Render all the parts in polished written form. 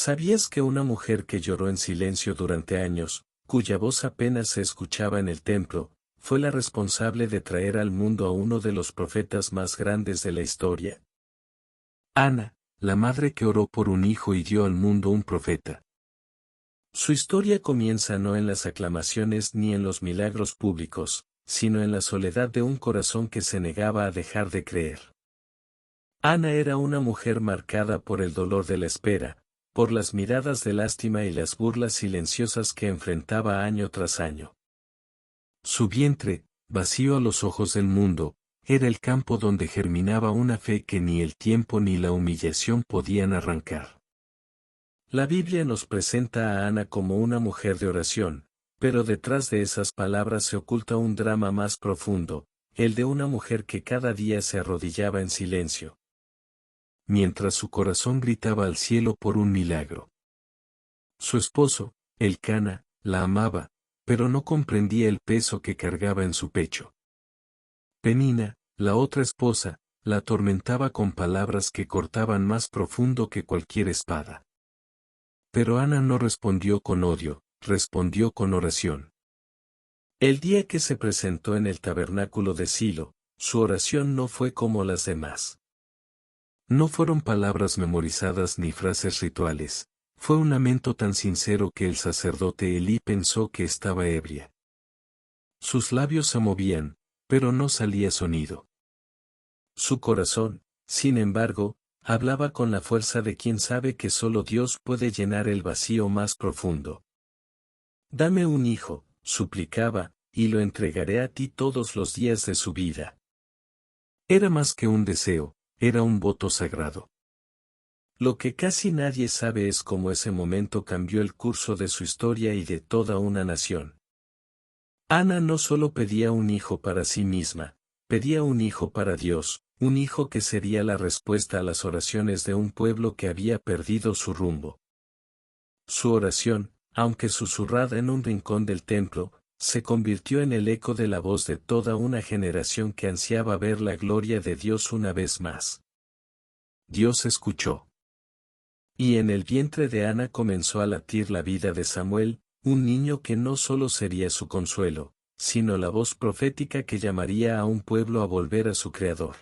¿Sabías que una mujer que lloró en silencio durante años, cuya voz apenas se escuchaba en el templo, fue la responsable de traer al mundo a uno de los profetas más grandes de la historia? Ana, la madre que oró por un hijo y dio al mundo un profeta. Su historia comienza no en las aclamaciones ni en los milagros públicos, sino en la soledad de un corazón que se negaba a dejar de creer. Ana era una mujer marcada por el dolor de la espera, por las miradas de lástima y las burlas silenciosas que enfrentaba año tras año. Su vientre, vacío a los ojos del mundo, era el campo donde germinaba una fe que ni el tiempo ni la humillación podían arrancar. La Biblia nos presenta a Ana como una mujer de oración, pero detrás de esas palabras se oculta un drama más profundo, el de una mujer que cada día se arrodillaba en silencio, mientras su corazón gritaba al cielo por un milagro. Su esposo, Elcana, la amaba, pero no comprendía el peso que cargaba en su pecho. Penina, la otra esposa, la atormentaba con palabras que cortaban más profundo que cualquier espada. Pero Ana no respondió con odio, respondió con oración. El día que se presentó en el tabernáculo de Silo, su oración no fue como las demás. No fueron palabras memorizadas ni frases rituales, fue un lamento tan sincero que el sacerdote Elí pensó que estaba ebria. Sus labios se movían, pero no salía sonido. Su corazón, sin embargo, hablaba con la fuerza de quien sabe que solo Dios puede llenar el vacío más profundo. Dame un hijo, suplicaba, y lo entregaré a ti todos los días de su vida. Era más que un deseo, era un voto sagrado. Lo que casi nadie sabe es cómo ese momento cambió el curso de su historia y de toda una nación. Ana no solo pedía un hijo para sí misma, pedía un hijo para Dios, un hijo que sería la respuesta a las oraciones de un pueblo que había perdido su rumbo. Su oración, aunque susurrada en un rincón del templo, se convirtió en el eco de la voz de toda una generación que ansiaba ver la gloria de Dios una vez más. Dios escuchó. Y en el vientre de Ana comenzó a latir la vida de Samuel, un niño que no solo sería su consuelo, sino la voz profética que llamaría a un pueblo a volver a su Creador.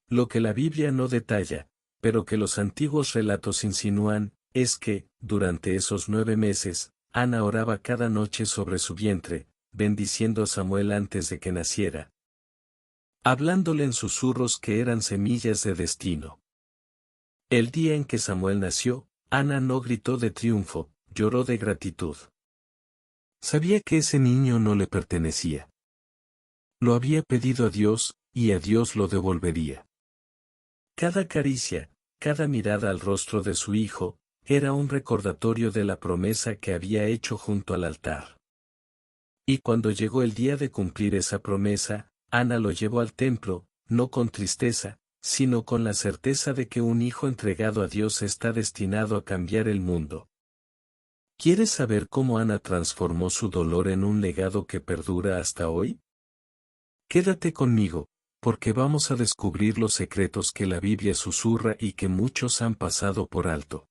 Lo que la Biblia no detalla, pero que los antiguos relatos insinúan, es que, durante esos 9 meses, Ana oraba cada noche sobre su vientre, bendiciendo a Samuel antes de que naciera, hablándole en susurros que eran semillas de destino. El día en que Samuel nació, Ana no gritó de triunfo, lloró de gratitud. Sabía que ese niño no le pertenecía. Lo había pedido a Dios, y a Dios lo devolvería. Cada caricia, cada mirada al rostro de su hijo, era un recordatorio de la promesa que había hecho junto al altar. Y cuando llegó el día de cumplir esa promesa, Ana lo llevó al templo, no con tristeza, sino con la certeza de que un hijo entregado a Dios está destinado a cambiar el mundo. ¿Quieres saber cómo Ana transformó su dolor en un legado que perdura hasta hoy? Quédate conmigo, porque vamos a descubrir los secretos que la Biblia susurra y que muchos han pasado por alto.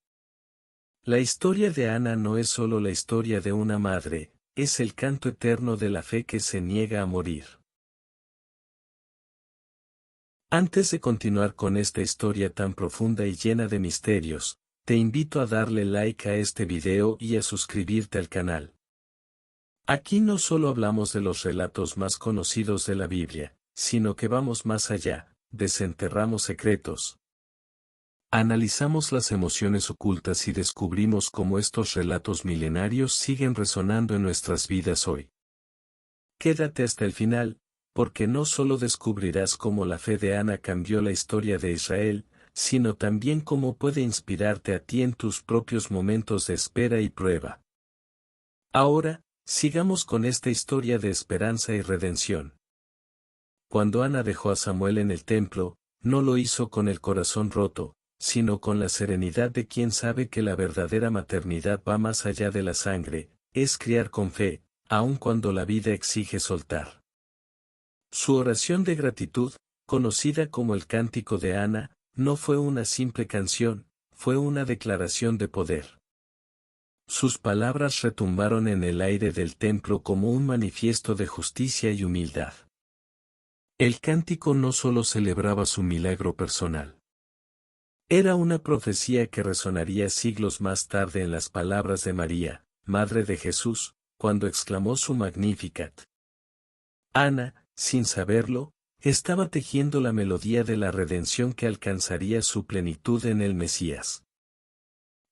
La historia de Ana no es solo la historia de una madre, es el canto eterno de la fe que se niega a morir. Antes de continuar con esta historia tan profunda y llena de misterios, te invito a darle like a este video y a suscribirte al canal. Aquí no solo hablamos de los relatos más conocidos de la Biblia, sino que vamos más allá, desenterramos secretos. Analizamos las emociones ocultas y descubrimos cómo estos relatos milenarios siguen resonando en nuestras vidas hoy. Quédate hasta el final, porque no solo descubrirás cómo la fe de Ana cambió la historia de Israel, sino también cómo puede inspirarte a ti en tus propios momentos de espera y prueba. Ahora, sigamos con esta historia de esperanza y redención. Cuando Ana dejó a Samuel en el templo, no lo hizo con el corazón roto, sino con la serenidad de quien sabe que la verdadera maternidad va más allá de la sangre, es criar con fe, aun cuando la vida exige soltar. Su oración de gratitud, conocida como el Cántico de Ana, no fue una simple canción, fue una declaración de poder. Sus palabras retumbaron en el aire del templo como un manifiesto de justicia y humildad. El cántico no solo celebraba su milagro personal. Era una profecía que resonaría siglos más tarde en las palabras de María, Madre de Jesús, cuando exclamó su Magnificat. Ana, sin saberlo, estaba tejiendo la melodía de la redención que alcanzaría su plenitud en el Mesías.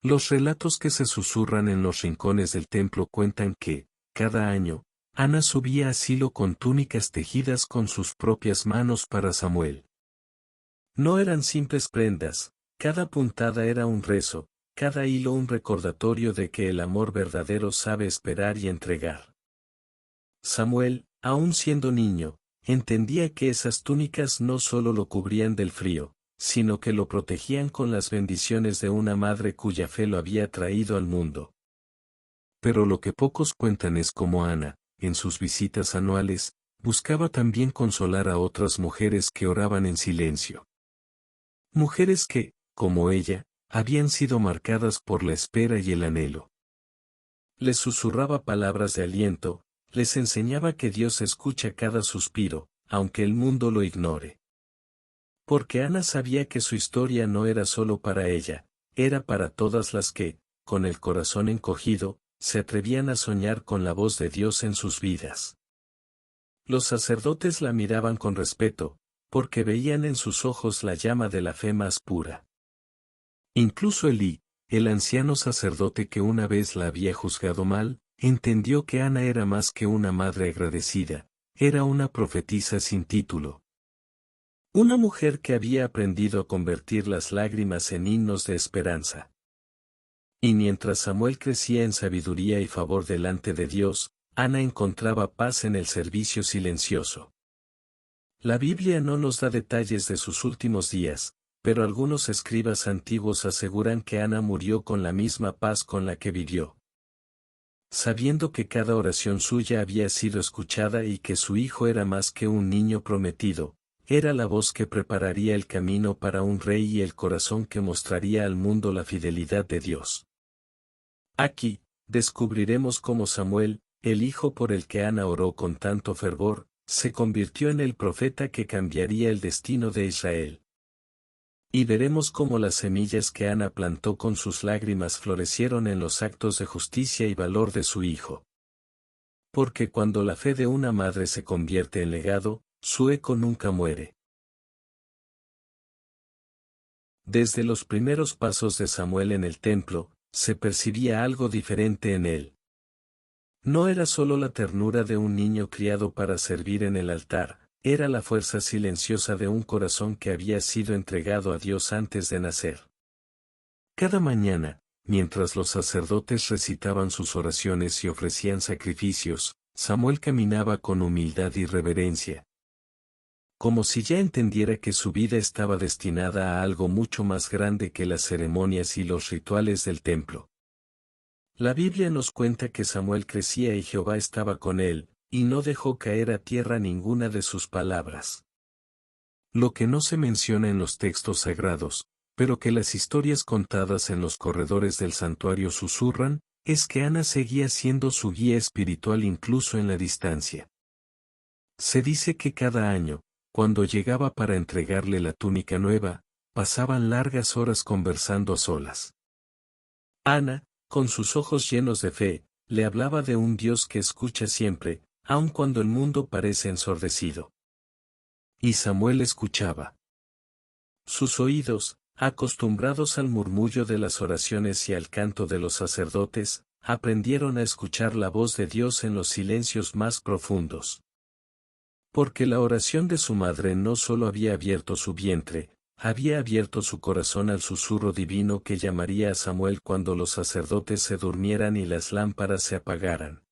Los relatos que se susurran en los rincones del templo cuentan que, cada año, Ana subía a Silo con túnicas tejidas con sus propias manos para Samuel. No eran simples prendas, cada puntada era un rezo, cada hilo un recordatorio de que el amor verdadero sabe esperar y entregar. Samuel, aun siendo niño, entendía que esas túnicas no solo lo cubrían del frío, sino que lo protegían con las bendiciones de una madre cuya fe lo había traído al mundo. Pero lo que pocos cuentan es cómo Ana, en sus visitas anuales, buscaba también consolar a otras mujeres que oraban en silencio. Mujeres que, como ella, habían sido marcadas por la espera y el anhelo. Les susurraba palabras de aliento, les enseñaba que Dios escucha cada suspiro, aunque el mundo lo ignore. Porque Ana sabía que su historia no era solo para ella, era para todas las que, con el corazón encogido, se atrevían a soñar con la voz de Dios en sus vidas. Los sacerdotes la miraban con respeto, porque veían en sus ojos la llama de la fe más pura. Incluso Elí, el anciano sacerdote que una vez la había juzgado mal, entendió que Ana era más que una madre agradecida, era una profetisa sin título. Una mujer que había aprendido a convertir las lágrimas en himnos de esperanza. Y mientras Samuel crecía en sabiduría y favor delante de Dios, Ana encontraba paz en el servicio silencioso. La Biblia no nos da detalles de sus últimos días, pero algunos escribas antiguos aseguran que Ana murió con la misma paz con la que vivió. Sabiendo que cada oración suya había sido escuchada y que su hijo era más que un niño prometido, era la voz que prepararía el camino para un rey y el corazón que mostraría al mundo la fidelidad de Dios. Aquí, descubriremos cómo Samuel, el hijo por el que Ana oró con tanto fervor, se convirtió en el profeta que cambiaría el destino de Israel. Y veremos cómo las semillas que Ana plantó con sus lágrimas florecieron en los actos de justicia y valor de su hijo. Porque cuando la fe de una madre se convierte en legado, su eco nunca muere. Desde los primeros pasos de Samuel en el templo, se percibía algo diferente en él. No era solo la ternura de un niño criado para servir en el altar, era la fuerza silenciosa de un corazón que había sido entregado a Dios antes de nacer. Cada mañana, mientras los sacerdotes recitaban sus oraciones y ofrecían sacrificios, Samuel caminaba con humildad y reverencia. Como si ya entendiera que su vida estaba destinada a algo mucho más grande que las ceremonias y los rituales del templo. La Biblia nos cuenta que Samuel crecía y Jehová estaba con él, y no dejó caer a tierra ninguna de sus palabras. Lo que no se menciona en los textos sagrados, pero que las historias contadas en los corredores del santuario susurran, es que Ana seguía siendo su guía espiritual incluso en la distancia. Se dice que cada año, cuando llegaba para entregarle la túnica nueva, pasaban largas horas conversando a solas. Ana, con sus ojos llenos de fe, le hablaba de un Dios que escucha siempre, aun cuando el mundo parece ensordecido. Y Samuel escuchaba. Sus oídos, acostumbrados al murmullo de las oraciones y al canto de los sacerdotes, aprendieron a escuchar la voz de Dios en los silencios más profundos. Porque la oración de su madre no solo había abierto su vientre, había abierto su corazón al susurro divino que llamaría a Samuel cuando los sacerdotes se durmieran y las lámparas se apagaran.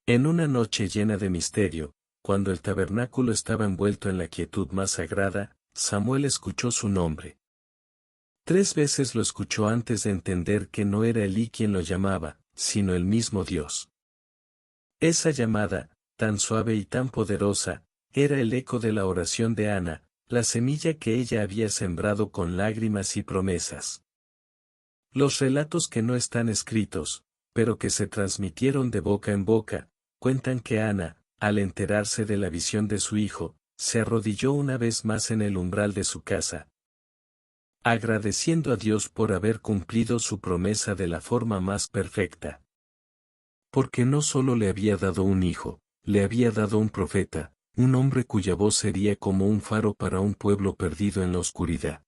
En una noche llena de misterio, cuando el tabernáculo estaba envuelto en la quietud más sagrada, Samuel escuchó su nombre. 3 veces lo escuchó antes de entender que no era Elí quien lo llamaba, sino el mismo Dios. Esa llamada, tan suave y tan poderosa, era el eco de la oración de Ana, la semilla que ella había sembrado con lágrimas y promesas. Los relatos que no están escritos, pero que se transmitieron de boca en boca, cuentan que Ana, al enterarse de la visión de su hijo, se arrodilló una vez más en el umbral de su casa, agradeciendo a Dios por haber cumplido su promesa de la forma más perfecta. Porque no solo le había dado un hijo, le había dado un profeta, un hombre cuya voz sería como un faro para un pueblo perdido en la oscuridad.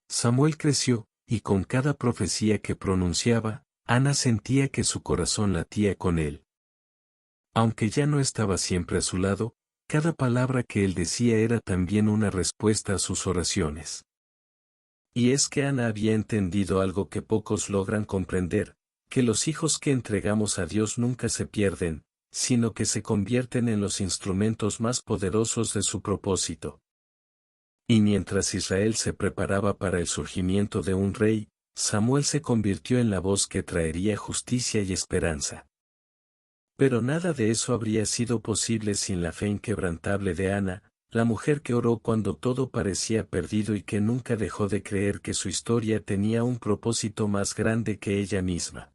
Samuel creció, y con cada profecía que pronunciaba, Ana sentía que su corazón latía con él. Aunque ya no estaba siempre a su lado, cada palabra que él decía era también una respuesta a sus oraciones. Y es que Ana había entendido algo que pocos logran comprender, que los hijos que entregamos a Dios nunca se pierden, sino que se convierten en los instrumentos más poderosos de su propósito. Y mientras Israel se preparaba para el surgimiento de un rey, Samuel se convirtió en la voz que traería justicia y esperanza. Pero nada de eso habría sido posible sin la fe inquebrantable de Ana, la mujer que oró cuando todo parecía perdido y que nunca dejó de creer que su historia tenía un propósito más grande que ella misma.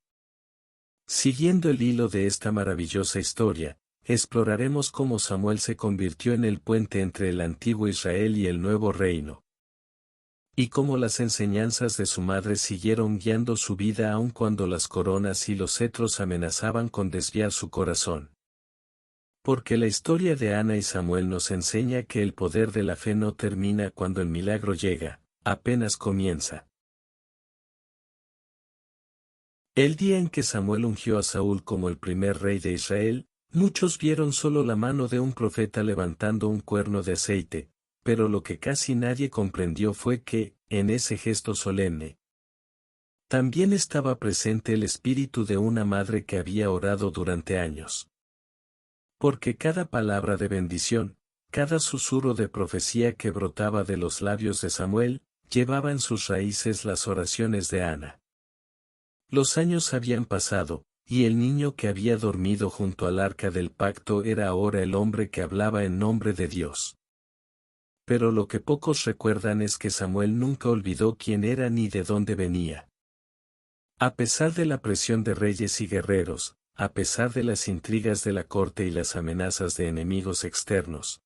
Siguiendo el hilo de esta maravillosa historia, exploraremos cómo Samuel se convirtió en el puente entre el antiguo Israel y el nuevo reino. Y cómo las enseñanzas de su madre siguieron guiando su vida aun cuando las coronas y los cetros amenazaban con desviar su corazón. Porque la historia de Ana y Samuel nos enseña que el poder de la fe no termina cuando el milagro llega, apenas comienza. El día en que Samuel ungió a Saúl como el primer rey de Israel, muchos vieron solo la mano de un profeta levantando un cuerno de aceite, pero lo que casi nadie comprendió fue que, en ese gesto solemne, también estaba presente el espíritu de una madre que había orado durante años. Porque cada palabra de bendición, cada susurro de profecía que brotaba de los labios de Samuel, llevaba en sus raíces las oraciones de Ana. Los años habían pasado, y el niño que había dormido junto al arca del pacto era ahora el hombre que hablaba en nombre de Dios. Pero lo que pocos recuerdan es que Samuel nunca olvidó quién era ni de dónde venía. A pesar de la presión de reyes y guerreros, a pesar de las intrigas de la corte y las amenazas de enemigos externos,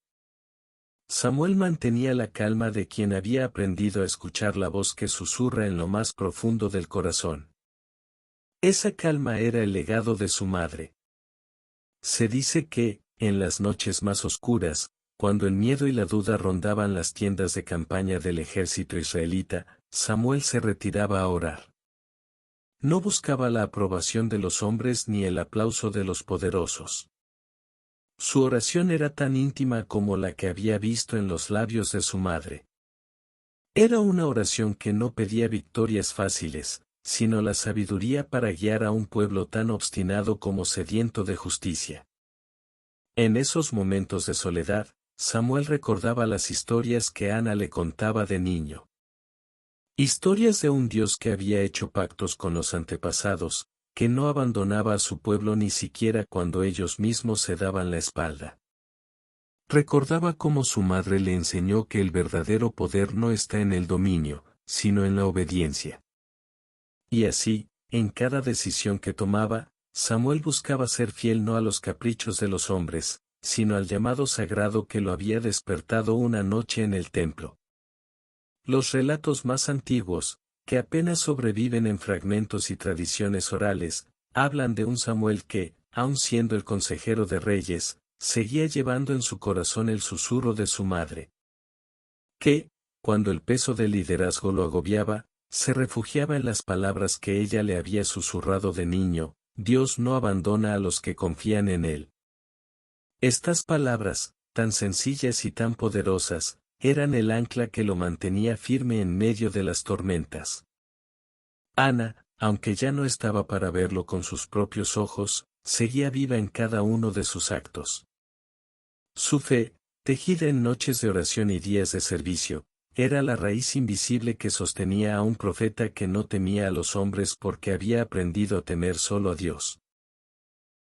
Samuel mantenía la calma de quien había aprendido a escuchar la voz que susurra en lo más profundo del corazón. Esa calma era el legado de su madre. Se dice que, en las noches más oscuras, cuando el miedo y la duda rondaban las tiendas de campaña del ejército israelita, Samuel se retiraba a orar. No buscaba la aprobación de los hombres ni el aplauso de los poderosos. Su oración era tan íntima como la que había visto en los labios de su madre. Era una oración que no pedía victorias fáciles, sino la sabiduría para guiar a un pueblo tan obstinado como sediento de justicia. En esos momentos de soledad, Samuel recordaba las historias que Ana le contaba de niño. Historias de un Dios que había hecho pactos con los antepasados, que no abandonaba a su pueblo ni siquiera cuando ellos mismos se daban la espalda. Recordaba cómo su madre le enseñó que el verdadero poder no está en el dominio, sino en la obediencia. Y así, en cada decisión que tomaba, Samuel buscaba ser fiel no a los caprichos de los hombres, sino al llamado sagrado que lo había despertado una noche en el templo. Los relatos más antiguos, que apenas sobreviven en fragmentos y tradiciones orales, hablan de un Samuel que, aun siendo el consejero de reyes, seguía llevando en su corazón el susurro de su madre. Que, cuando el peso del liderazgo lo agobiaba, se refugiaba en las palabras que ella le había susurrado de niño: Dios no abandona a los que confían en Él. Estas palabras, tan sencillas y tan poderosas, eran el ancla que lo mantenía firme en medio de las tormentas. Ana, aunque ya no estaba para verlo con sus propios ojos, seguía viva en cada uno de sus actos. Su fe, tejida en noches de oración y días de servicio, era la raíz invisible que sostenía a un profeta que no temía a los hombres porque había aprendido a temer solo a Dios.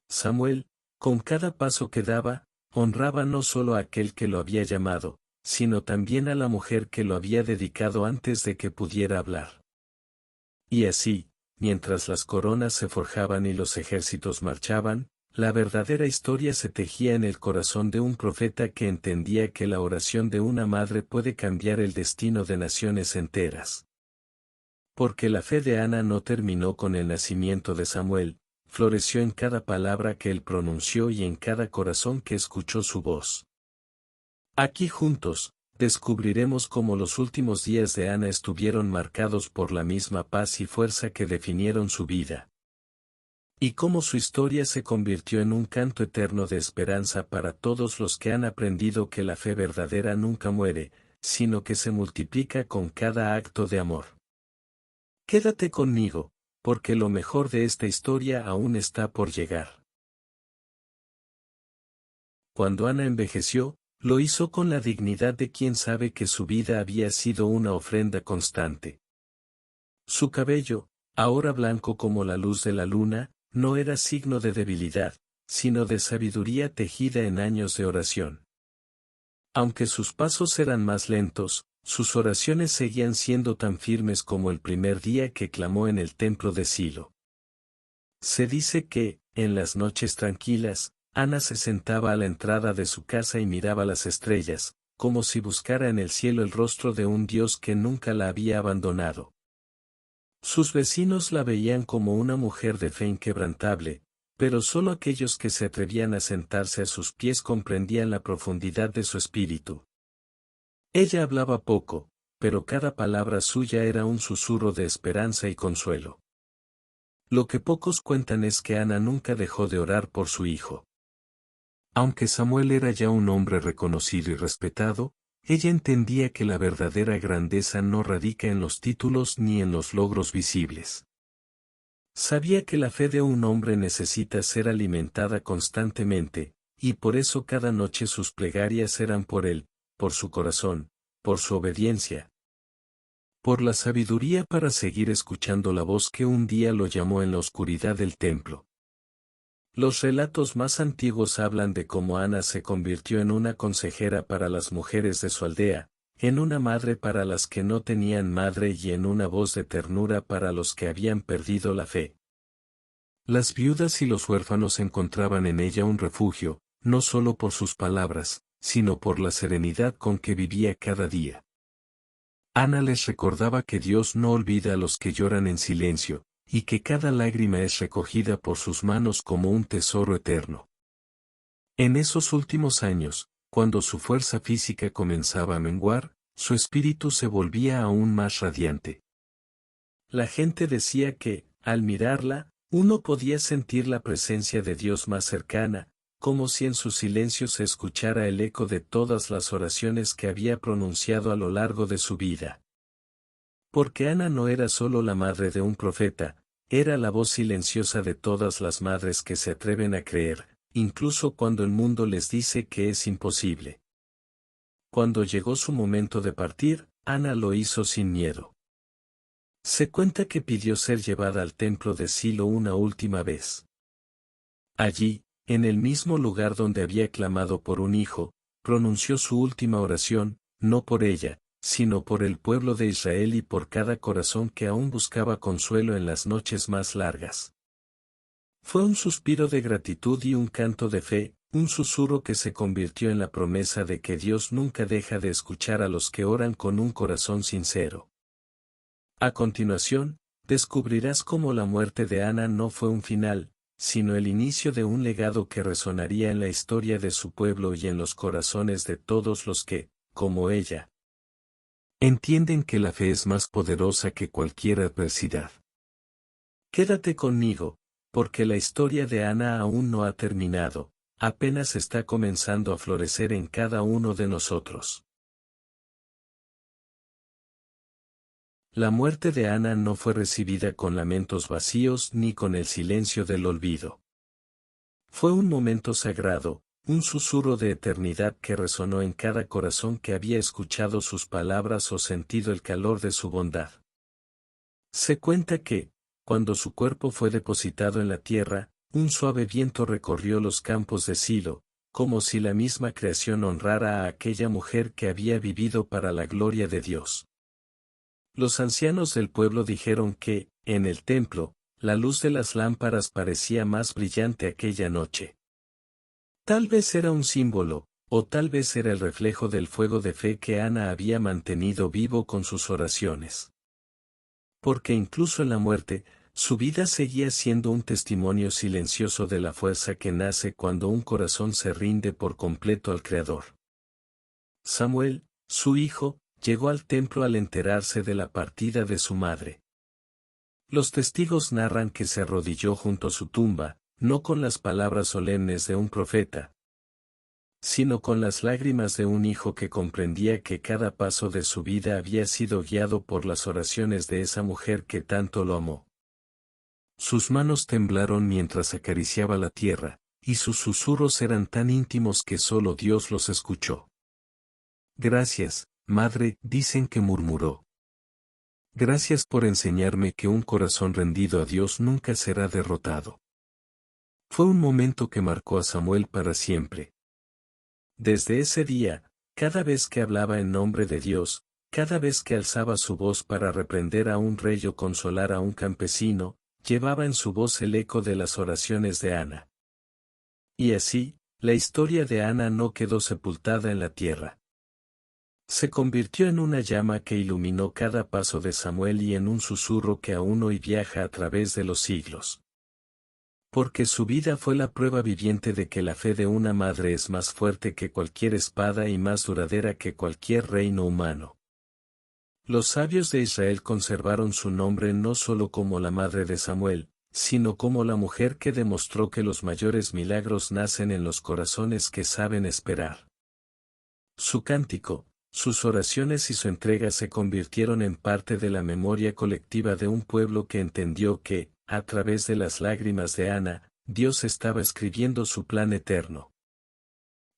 Samuel, con cada paso que daba, honraba no solo a aquel que lo había llamado, sino también a la mujer que lo había dedicado antes de que pudiera hablar. Y así, mientras las coronas se forjaban y los ejércitos marchaban, la verdadera historia se tejía en el corazón de un profeta que entendía que la oración de una madre puede cambiar el destino de naciones enteras. Porque la fe de Ana no terminó con el nacimiento de Samuel, floreció en cada palabra que él pronunció y en cada corazón que escuchó su voz. Aquí juntos, descubriremos cómo los últimos días de Ana estuvieron marcados por la misma paz y fuerza que definieron su vida. Y cómo su historia se convirtió en un canto eterno de esperanza para todos los que han aprendido que la fe verdadera nunca muere, sino que se multiplica con cada acto de amor. Quédate conmigo, porque lo mejor de esta historia aún está por llegar. Cuando Ana envejeció, lo hizo con la dignidad de quien sabe que su vida había sido una ofrenda constante. Su cabello, ahora blanco como la luz de la luna, no era signo de debilidad, sino de sabiduría tejida en años de oración. Aunque sus pasos eran más lentos, sus oraciones seguían siendo tan firmes como el primer día que clamó en el templo de Silo. Se dice que, en las noches tranquilas, Ana se sentaba a la entrada de su casa y miraba las estrellas, como si buscara en el cielo el rostro de un Dios que nunca la había abandonado. Sus vecinos la veían como una mujer de fe inquebrantable, pero solo aquellos que se atrevían a sentarse a sus pies comprendían la profundidad de su espíritu. Ella hablaba poco, pero cada palabra suya era un susurro de esperanza y consuelo. Lo que pocos cuentan es que Ana nunca dejó de orar por su hijo. Aunque Samuel era ya un hombre reconocido y respetado, ella entendía que la verdadera grandeza no radica en los títulos ni en los logros visibles. Sabía que la fe de un hombre necesita ser alimentada constantemente, y por eso cada noche sus plegarias eran por él, por su corazón, por su obediencia, por la sabiduría para seguir escuchando la voz que un día lo llamó en la oscuridad del templo. Los relatos más antiguos hablan de cómo Ana se convirtió en una consejera para las mujeres de su aldea, en una madre para las que no tenían madre y en una voz de ternura para los que habían perdido la fe. Las viudas y los huérfanos encontraban en ella un refugio, no solo por sus palabras, sino por la serenidad con que vivía cada día. Ana les recordaba que Dios no olvida a los que lloran en silencio, y que cada lágrima es recogida por sus manos como un tesoro eterno. En esos últimos años, cuando su fuerza física comenzaba a menguar, su espíritu se volvía aún más radiante. La gente decía que, al mirarla, uno podía sentir la presencia de Dios más cercana, como si en su silencio se escuchara el eco de todas las oraciones que había pronunciado a lo largo de su vida. Porque Ana no era solo la madre de un profeta, era la voz silenciosa de todas las madres que se atreven a creer, incluso cuando el mundo les dice que es imposible. Cuando llegó su momento de partir, Ana lo hizo sin miedo. Se cuenta que pidió ser llevada al templo de Silo una última vez. Allí, en el mismo lugar donde había clamado por un hijo, pronunció su última oración, no por ella, sino por el pueblo de Israel y por cada corazón que aún buscaba consuelo en las noches más largas. Fue un suspiro de gratitud y un canto de fe, un susurro que se convirtió en la promesa de que Dios nunca deja de escuchar a los que oran con un corazón sincero. A continuación, descubrirás cómo la muerte de Ana no fue un final, sino el inicio de un legado que resonaría en la historia de su pueblo y en los corazones de todos los que, como ella, entienden que la fe es más poderosa que cualquier adversidad. Quédate conmigo, porque la historia de Ana aún no ha terminado, apenas está comenzando a florecer en cada uno de nosotros. La muerte de Ana no fue recibida con lamentos vacíos ni con el silencio del olvido. Fue un momento sagrado, un susurro de eternidad que resonó en cada corazón que había escuchado sus palabras o sentido el calor de su bondad. Se cuenta que, cuando su cuerpo fue depositado en la tierra, un suave viento recorrió los campos de Silo, como si la misma creación honrara a aquella mujer que había vivido para la gloria de Dios. Los ancianos del pueblo dijeron que, en el templo, la luz de las lámparas parecía más brillante aquella noche. Tal vez era un símbolo, o tal vez era el reflejo del fuego de fe que Ana había mantenido vivo con sus oraciones. Porque incluso en la muerte, su vida seguía siendo un testimonio silencioso de la fuerza que nace cuando un corazón se rinde por completo al Creador. Samuel, su hijo, llegó al templo al enterarse de la partida de su madre. Los testigos narran que se arrodilló junto a su tumba, no con las palabras solemnes de un profeta, sino con las lágrimas de un hijo que comprendía que cada paso de su vida había sido guiado por las oraciones de esa mujer que tanto lo amó. Sus manos temblaron mientras acariciaba la tierra, y sus susurros eran tan íntimos que solo Dios los escuchó. Gracias, madre, dicen que murmuró. Gracias por enseñarme que un corazón rendido a Dios nunca será derrotado. Fue un momento que marcó a Samuel para siempre. Desde ese día, cada vez que hablaba en nombre de Dios, cada vez que alzaba su voz para reprender a un rey o consolar a un campesino, llevaba en su voz el eco de las oraciones de Ana. Y así, la historia de Ana no quedó sepultada en la tierra. Se convirtió en una llama que iluminó cada paso de Samuel y en un susurro que aún hoy viaja a través de los siglos. Porque su vida fue la prueba viviente de que la fe de una madre es más fuerte que cualquier espada y más duradera que cualquier reino humano. Los sabios de Israel conservaron su nombre no solo como la madre de Samuel, sino como la mujer que demostró que los mayores milagros nacen en los corazones que saben esperar. Su cántico, sus oraciones y su entrega se convirtieron en parte de la memoria colectiva de un pueblo que entendió que, a través de las lágrimas de Ana, Dios estaba escribiendo su plan eterno.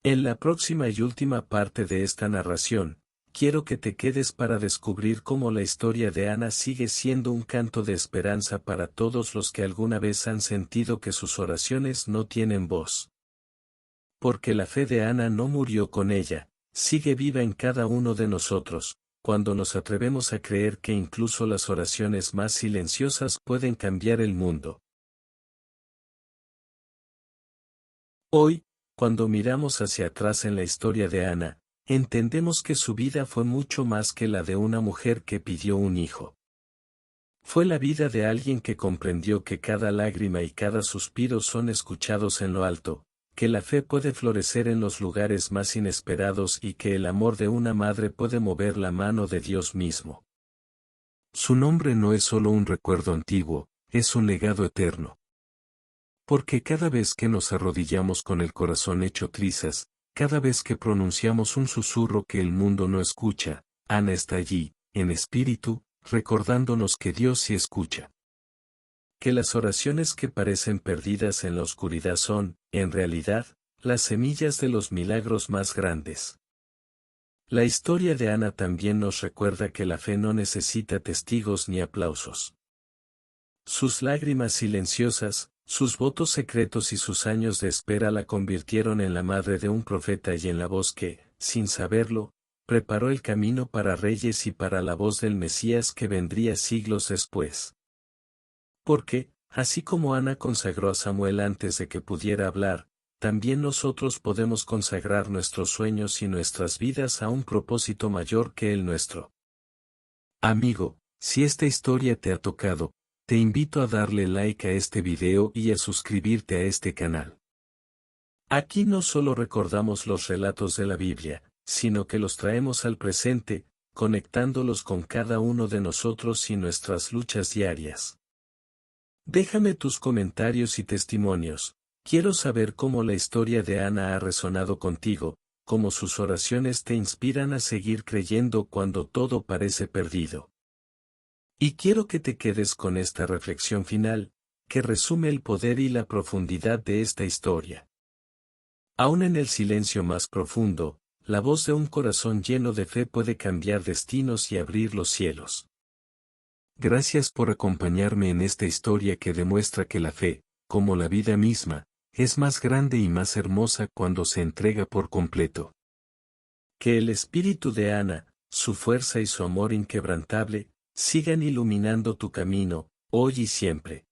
En la próxima y última parte de esta narración, quiero que te quedes para descubrir cómo la historia de Ana sigue siendo un canto de esperanza para todos los que alguna vez han sentido que sus oraciones no tienen voz. Porque la fe de Ana no murió con ella, sigue viva en cada uno de nosotros, cuando nos atrevemos a creer que incluso las oraciones más silenciosas pueden cambiar el mundo. Hoy, cuando miramos hacia atrás en la historia de Ana, entendemos que su vida fue mucho más que la de una mujer que pidió un hijo. Fue la vida de alguien que comprendió que cada lágrima y cada suspiro son escuchados en lo alto, que la fe puede florecer en los lugares más inesperados y que el amor de una madre puede mover la mano de Dios mismo. Su nombre no es solo un recuerdo antiguo, es un legado eterno. Porque cada vez que nos arrodillamos con el corazón hecho trizas, cada vez que pronunciamos un susurro que el mundo no escucha, Ana está allí, en espíritu, recordándonos que Dios sí escucha. Que las oraciones que parecen perdidas en la oscuridad son, en realidad, las semillas de los milagros más grandes. La historia de Ana también nos recuerda que la fe no necesita testigos ni aplausos. Sus lágrimas silenciosas, sus votos secretos y sus años de espera la convirtieron en la madre de un profeta y en la voz que, sin saberlo, preparó el camino para reyes y para la voz del Mesías que vendría siglos después. Porque, así como Ana consagró a Samuel antes de que pudiera hablar, también nosotros podemos consagrar nuestros sueños y nuestras vidas a un propósito mayor que el nuestro. Amigo, si esta historia te ha tocado, te invito a darle like a este video y a suscribirte a este canal. Aquí no solo recordamos los relatos de la Biblia, sino que los traemos al presente, conectándolos con cada uno de nosotros y nuestras luchas diarias. Déjame tus comentarios y testimonios, quiero saber cómo la historia de Ana ha resonado contigo, cómo sus oraciones te inspiran a seguir creyendo cuando todo parece perdido. Y quiero que te quedes con esta reflexión final, que resume el poder y la profundidad de esta historia. Aún en el silencio más profundo, la voz de un corazón lleno de fe puede cambiar destinos y abrir los cielos. Gracias por acompañarme en esta historia que demuestra que la fe, como la vida misma, es más grande y más hermosa cuando se entrega por completo. Que el espíritu de Ana, su fuerza y su amor inquebrantable, sigan iluminando tu camino, hoy y siempre.